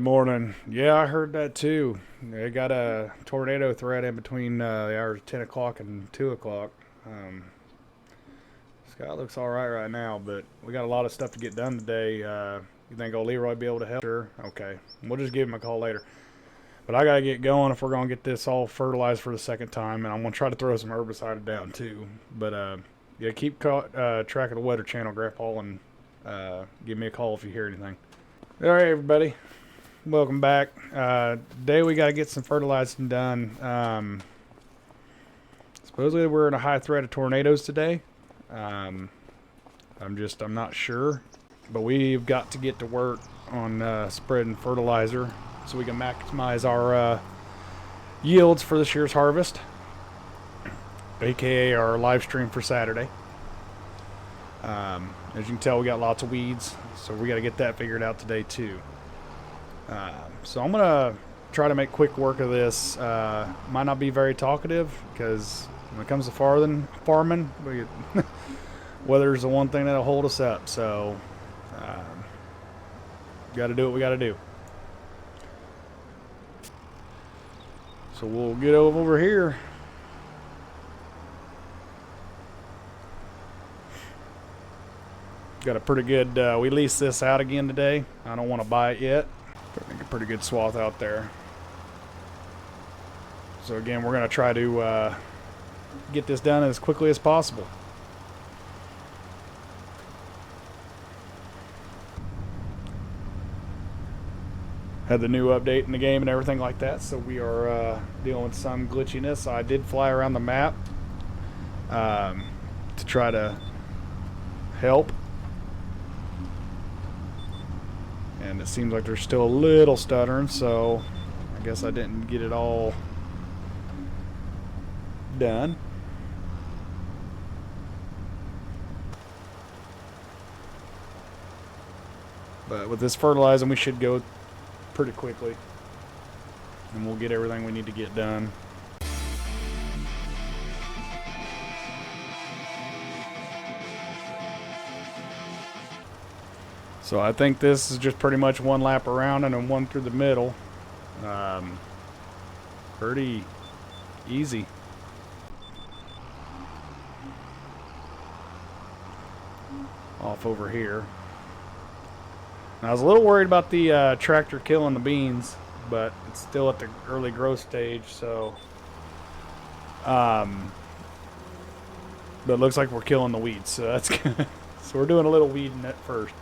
morning. Yeah, I heard that too. They got a tornado threat in between the hours of 10 o'clock and 2 o'clock. Um, Sky looks all right now, but we got a lot of stuff to get done today. You think old Leroy be able to help? Sure. Okay. We'll just give him a call later. But I got to get going if we're going to get this all fertilized for the second time, and I'm going to try to throw some herbicide down too. But yeah, keep track of the Weather Channel, Grandpa, and give me a call if you hear anything. All right, everybody. Welcome back. Today we got to get some fertilizing done. Supposedly we're in a high threat of tornadoes today. I'm not sure. But we've got to get to work on spreading fertilizer so we can maximize our yields for this year's harvest, aka our live stream for Saturday. As you can tell, we got lots of weeds, so we got to get that figured out today too. So I'm gonna try to make quick work of this. Might not be very talkative because when it comes to farming, weather's the one thing that'll hold us up. So got to do what we got to do. So we'll get over here. Got a pretty good. We leased this out again today. I don't want to buy it yet. I think a pretty good swath out there. So again, we're going to try to get this done as quickly as possible. Had the new update in the game and everything like that, so we are dealing with some glitchiness. I did fly around the map to try to help. And it seems like there's still a little stuttering, so I guess I didn't get it all done. But with this fertilizing, we should go pretty quickly. And we'll get everything we need to get done. So I think this is just pretty much one lap around and then one through the middle. Pretty easy. Off over here. Now, I was a little worried about the tractor killing the beans, but it's still at the early growth stage, so but it looks like we're killing the weeds, so that's good. So we're doing a little weeding at first.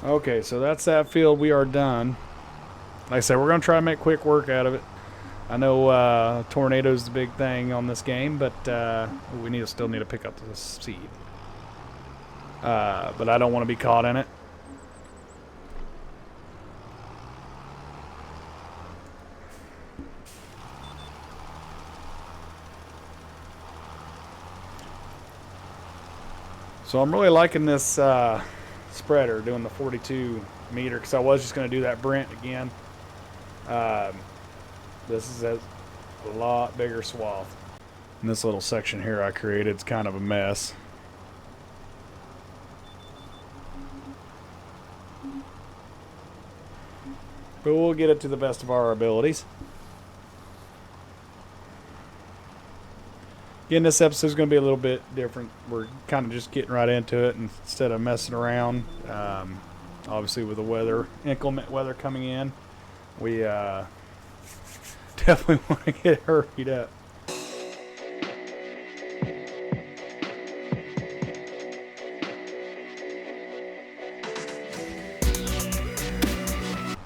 Okay, so that's that field. We are done. Like I said, we're going to try to make quick work out of it. I know tornadoes the big thing on this game, but we still need to pick up the seed. But I don't want to be caught in it. So I'm really liking this spreader, doing the 42 meter, because I was just going to do that Brent again. This is a lot bigger swath. And this little section here I created is kind of a mess. But we'll get it to the best of our abilities. Again, this episode is going to be a little bit different. We're kind of just getting right into it instead of messing around. Obviously, with the inclement weather coming in, we definitely want to get hurried up.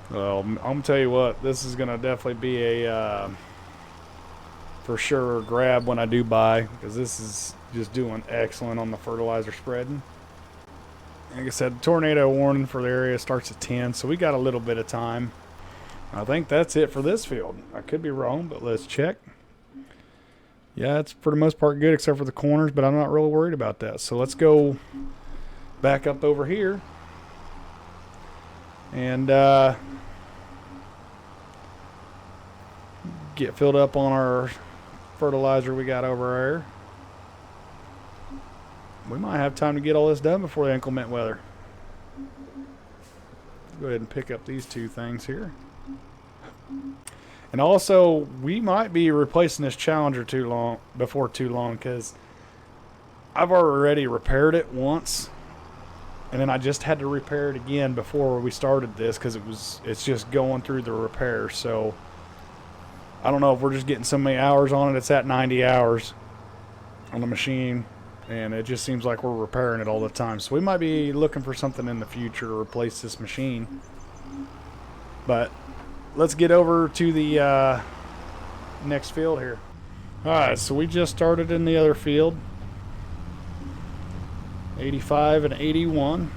Well, I'm going to tell you what, this is going to definitely be a for sure grab when I do buy, because this is just doing excellent on the fertilizer spreading. Like I said, the tornado warning for the area starts at 10, so we got a little bit of time. I think that's it for this field. I could be wrong, but let's check. Yeah, it's for the most part good except for the corners, but I'm not really worried about that. So let's go back up over here and get filled up on our fertilizer we got over there. we might have time to get all this done before the inclement weather. Go ahead and pick up these two things here. And also, we might be replacing this Challenger before too long, because I've already repaired it once, and then I just had to repair it again before we started this, because it's just going through the repair. So I don't know if we're just getting so many hours on it. It's at 90 hours on the machine, and it just seems like we're repairing it all the time. So we might be looking for something in the future to replace this machine. But let's get over to the next field here. Alright, so we just started in the other field. 85 and 81.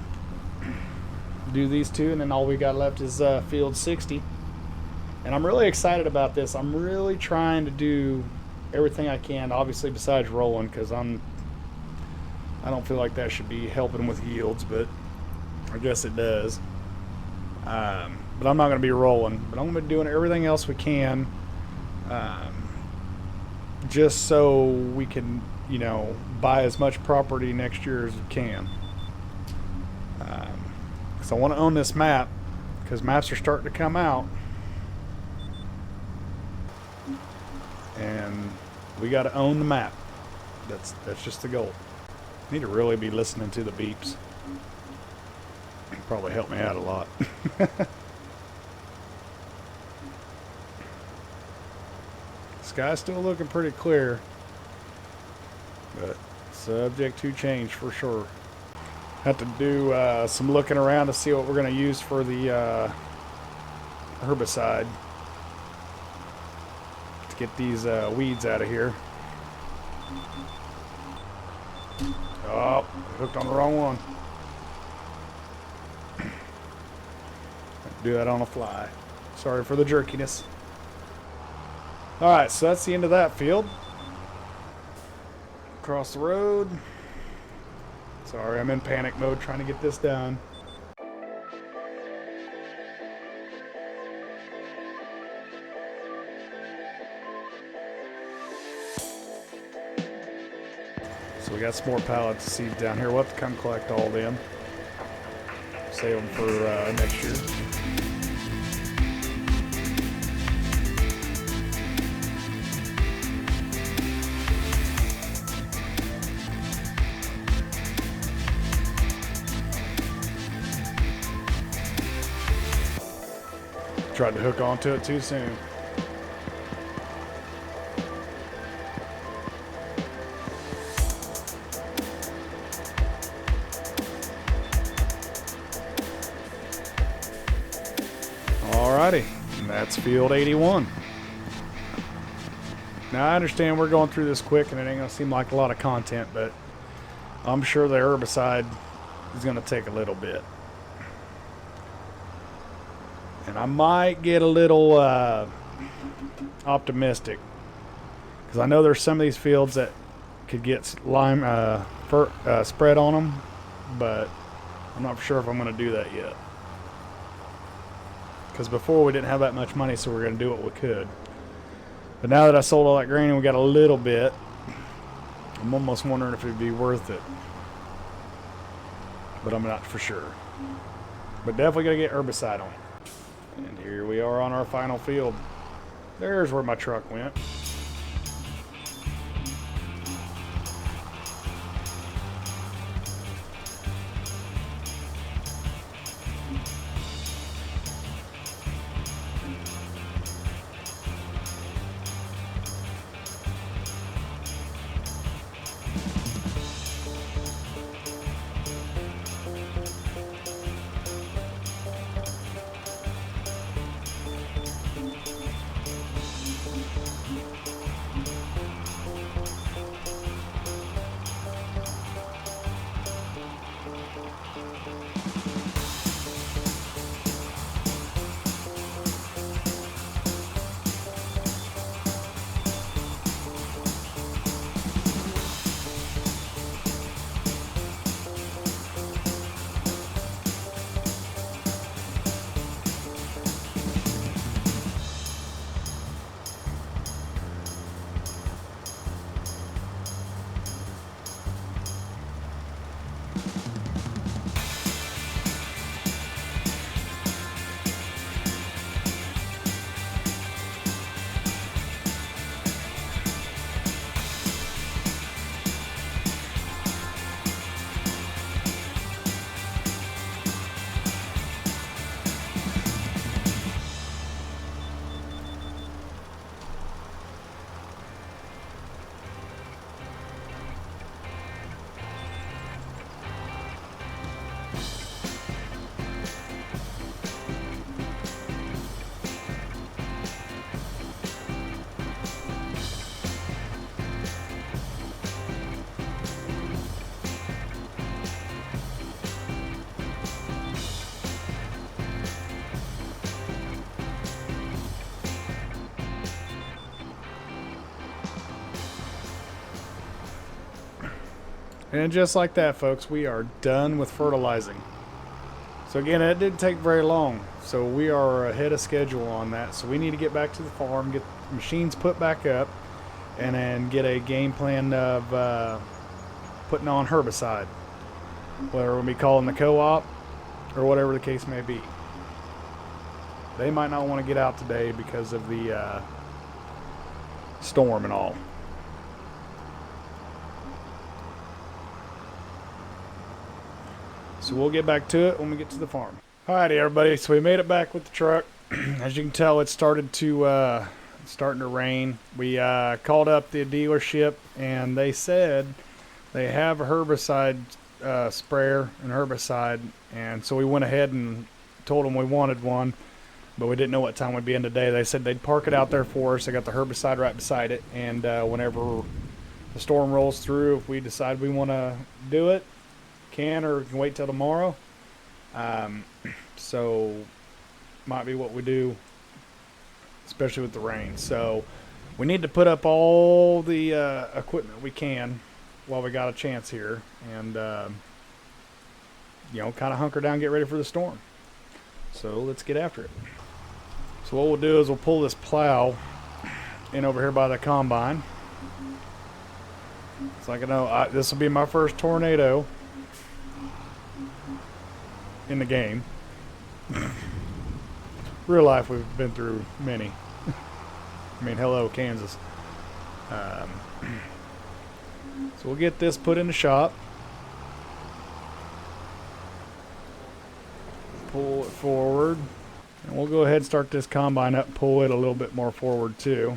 Do these two, and then all we got left is field 60. And I'm really excited about this. I'm really trying to do everything I can, obviously besides rolling, because I don't feel like that should be helping with yields, but I guess it does. But I'm not going to be rolling. But I'm going to be doing everything else we can, just so we can, you know, buy as much property next year as we can. Because I want to own this map, because maps are starting to come out. And we got to own the map. That's just the goal. Need to really be listening to the beeps. Probably help me out a lot. Sky's still looking pretty clear, but subject to change for sure. Have to do some looking around to see what we're going to use for the herbicide to get these weeds out of here. Oh, hooked on the wrong one. Do that on the fly. Sorry for the jerkiness. Alright, so that's the end of that field. Across the road. Sorry, I'm in panic mode trying to get this done. So we got some more pallets of seeds down here. We'll have to come collect all of them. Save them for next year. Tried to hook onto it too soon. Alrighty, and that's field 81. Now I understand we're going through this quick and it ain't gonna seem like a lot of content, but I'm sure the herbicide is gonna take a little bit. And I might get a little optimistic, because I know there's some of these fields that could get lime spread on them, but I'm not sure if I'm going to do that yet. Because before we didn't have that much money, so we're going to do what we could. But now that I sold all that grain and we got a little bit, I'm almost wondering if it'd be worth it. But I'm not for sure. But definitely going to get herbicide on it. And here we are on our final field. There's where my truck went. And just like that, folks, we are done with fertilizing. So again, it didn't take very long. So we are ahead of schedule on that. So we need to get back to the farm, get the machines put back up, and then get a game plan of putting on herbicide. Whether we call in the co-op or whatever the case may be. They might not want to get out today because of the storm and all. So we'll get back to it when we get to the farm. Alrighty, everybody. So we made it back with the truck. As you can tell, it starting to rain. We called up the dealership, and they said they have a herbicide sprayer and herbicide, and so we went ahead and told them we wanted one, but we didn't know what time we'd be in today. They said they'd park it out there for us. They got the herbicide right beside it, and whenever the storm rolls through, if we decide we want to do it, can or can wait till tomorrow. So might be what we do, especially with the rain. So we need to put up all the equipment we can while we got a chance here, and you know, kind of hunker down, get ready for the storm. So let's get after it. So what we'll do is we'll pull this plow in over here by the combine. It's like I know this will be my first tornado in the game. Real life, we've been through many. I mean, hello, Kansas. So we'll get this put in the shop. Pull it forward. And we'll go ahead and start this combine up, pull it a little bit more forward too.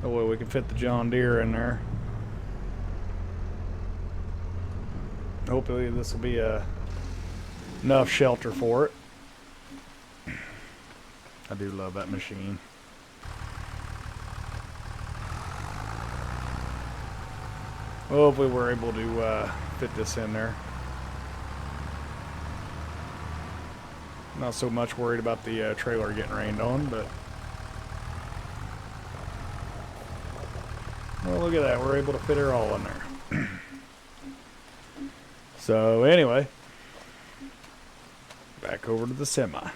That way we can fit the John Deere in there. Hopefully this will be enough shelter for it. I do love that machine. Hopefully we're able to fit this in there. Not so much worried about the trailer getting rained on, but well, look at that. We're able to fit her all in there. So anyway, back over to the semi.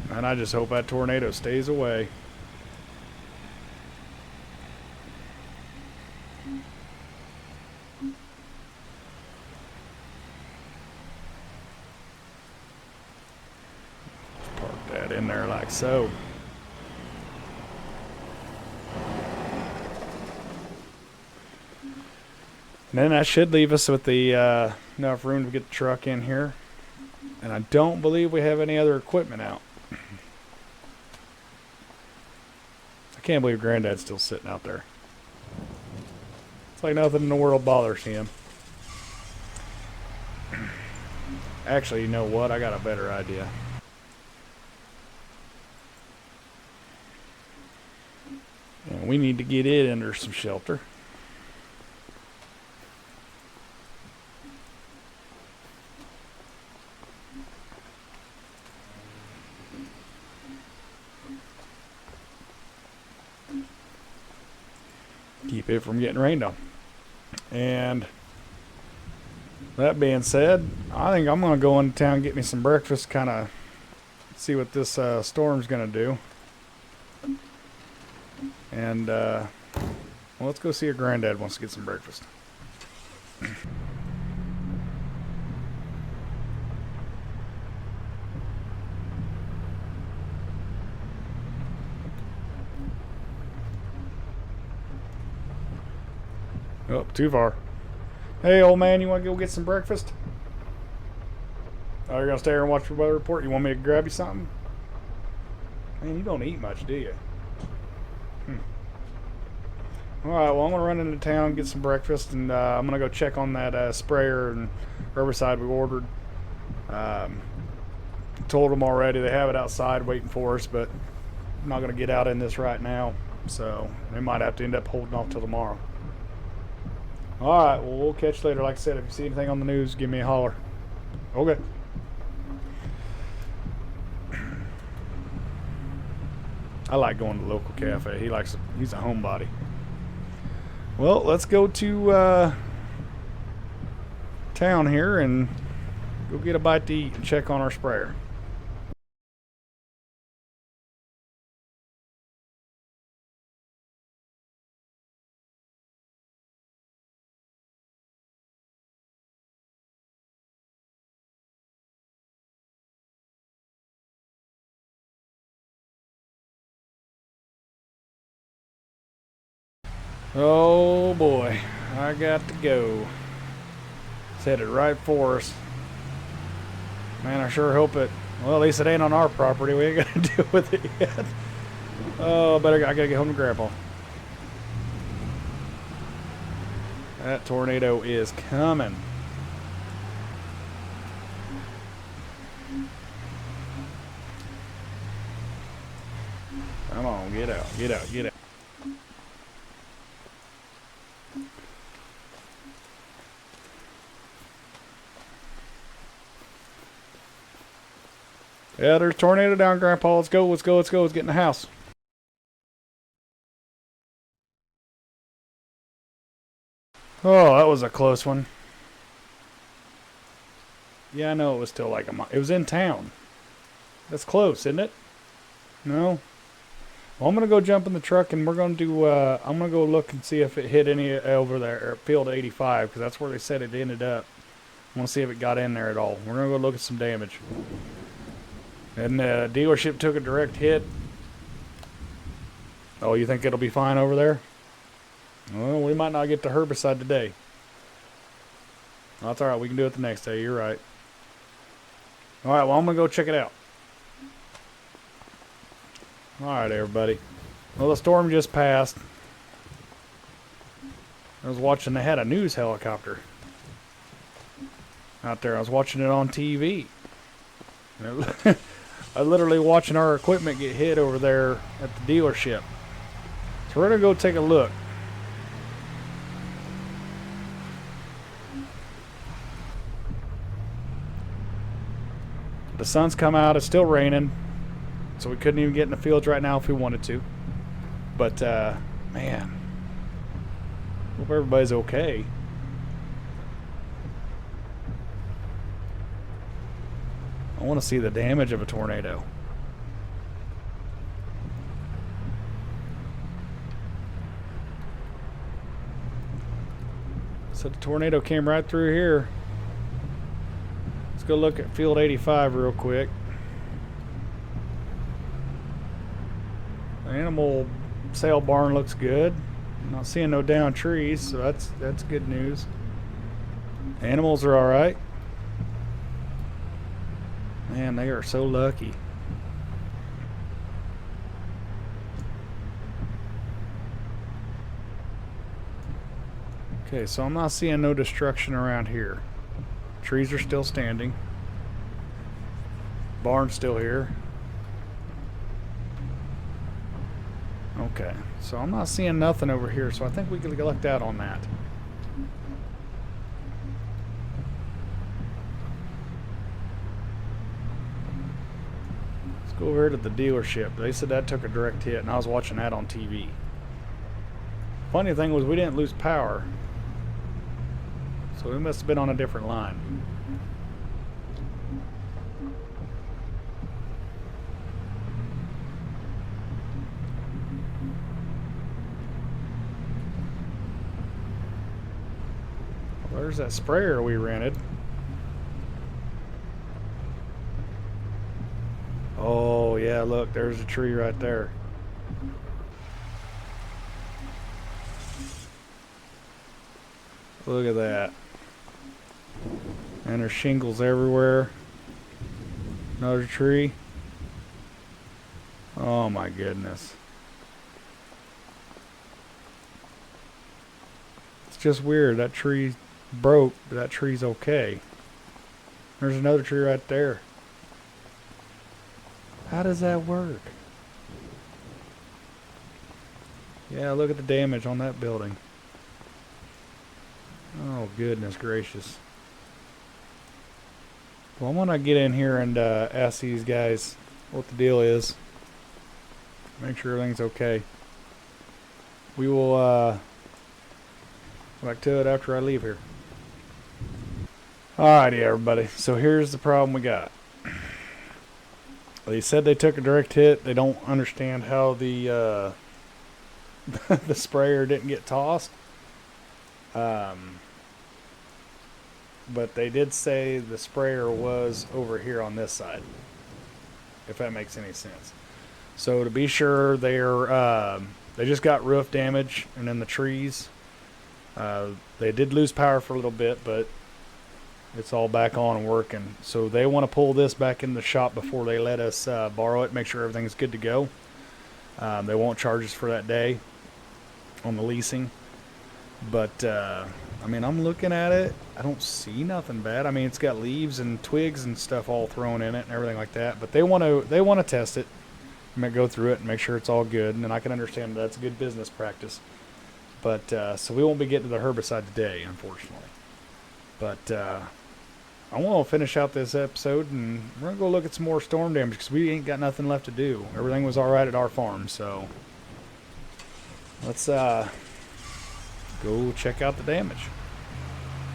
And I just hope that tornado stays away. Park that in there like so. And then that should leave us with the enough room to get the truck in here. And I don't believe we have any other equipment out. I can't believe Granddad's still sitting out there. It's like nothing in the world bothers him. Actually, you know what? I got a better idea. And we need to get it under some shelter. Keep it from getting rained on. And that being said, I think I'm going to go into town and get me some breakfast, kind of see what this storm's going to do. And well, let's go see if Granddad wants to get some breakfast. Oh, too far. Hey, old man, you want to go get some breakfast? Oh, you're going to stay here and watch the weather report? You want me to grab you something? Man, you don't eat much, do you? Alright, well, I'm going to run into town, get some breakfast, and I'm going to go check on that sprayer and herbicide we ordered. told them already. They have it outside waiting for us, but I'm not going to get out in this right now. So they might have to end up holding off till tomorrow. All right, well, we'll catch you later. Like I said, if you see anything on the news, give me a holler. Okay. I like going to the local cafe. He's a homebody. Well, let's go to town here and go get a bite to eat and check on our sprayer. Oh boy, I got to go. It's headed right for us. Man, I sure hope it. Well, at least it ain't on our property. We ain't got to deal with it yet. Oh, I gotta get home to Grandpa. That tornado is coming. Come on, get out, get out, get out. Yeah, there's a tornado down, Grandpa. Let's go, let's go, let's go. Let's get in the house. Oh, that was a close one. Yeah, I know it was still like a mile. It was in town. That's close, isn't it? No? Well, I'm going to go jump in the truck and we're going to do, I'm going to go look and see if it hit any over there, or field 85, because that's where they said it ended up. I want to see if it got in there at all. We're going to go look at some damage. And the dealership took a direct hit. Oh, you think it'll be fine over there? Well, we might not get the herbicide today. That's alright, we can do it the next day, you're right. Alright, well, I'm going to go check it out. Alright, everybody. Well, the storm just passed. I was watching, they had a news helicopter out there. I was watching it on TV. I was literally watching our equipment get hit over there at the dealership. So we're going to go take a look. The sun's come out. It's still raining. So we couldn't even get in the fields right now if we wanted to. But, man. Hope everybody's okay. I want to see the damage of a tornado. So the tornado came right through here. Let's go look at field 85 real quick. The animal sale barn looks good. I'm not seeing no down trees, so that's good news. Animals are all right. Man, they are so lucky. Okay, so I'm not seeing no destruction around here. Trees are still standing. Barn's still here. Okay, so I'm not seeing nothing over here, so I think we could lucked out on that. Let's go over here to the dealership. They said that took a direct hit, and I was watching that on TV. Funny thing was, we didn't lose power, so we must have been on a different line. There's that sprayer we rented. Oh yeah, look, there's a tree right there. Look at that. And there's shingles everywhere. Another tree. Oh my goodness. It's just weird. That tree broke, but that tree's okay. There's another tree right there. How does that work? Yeah, look at the damage on that building. Oh, goodness gracious. Well, I'm going to get in here and ask these guys what the deal is. Make sure everything's okay. We will back to it after I leave here. Alrighty, everybody. So here's the problem we got. They said they took a direct hit. They don't understand how the the sprayer didn't get tossed. But they did say the sprayer was over here on this side, if that makes any sense. So to be sure, they just got roof damage and then the trees. They did lose power for a little bit, but it's all back on and working. So they want to pull this back in the shop before they let us borrow it, make sure everything's good to go. They won't charge us for that day on the leasing. But, I mean, I'm looking at it. I don't see nothing bad. I mean, it's got leaves and twigs and stuff all thrown in it and everything like that. But they want to test it, go through it and make sure it's all good. And I can understand that's a good business practice. But, so we won't be getting to the herbicide today, unfortunately. But, I want to finish out this episode, and we're going to go look at some more storm damage because we ain't got nothing left to do. Everything was all right at our farm, so let's go check out the damage.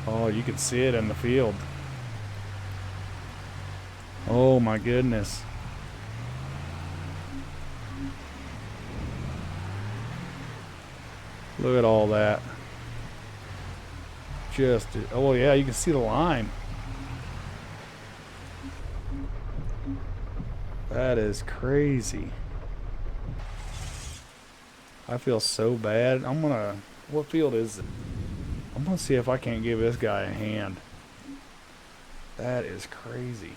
Oh, you can see it in the field. Oh, my goodness. Look at all that. Oh, yeah, you can see the line. That is crazy. I feel so bad. What field is it? I'm gonna see if I can't give this guy a hand. That is crazy.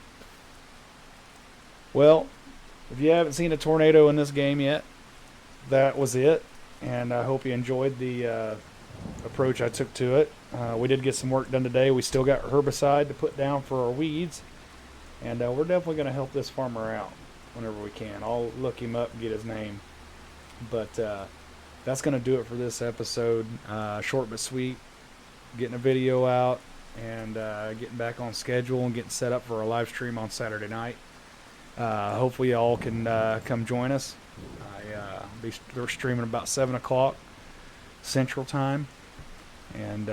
Well, if you haven't seen a tornado in this game yet, that was it. And I hope you enjoyed the approach I took to it. We did get some work done today. We still got herbicide to put down for our weeds. And we're definitely going to help this farmer out whenever we can. I'll look him up and get his name. But that's going to do it for this episode. Short but sweet. Getting a video out and getting back on schedule and getting set up for a live stream on Saturday night. Hopefully y'all can come join us. They're streaming about 7 o'clock Central Time. And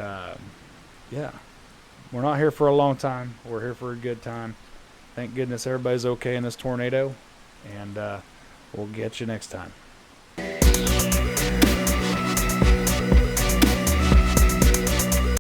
yeah, we're not here for a long time. We're here for a good time. Thank goodness everybody's okay in this tornado. And we'll get you next time.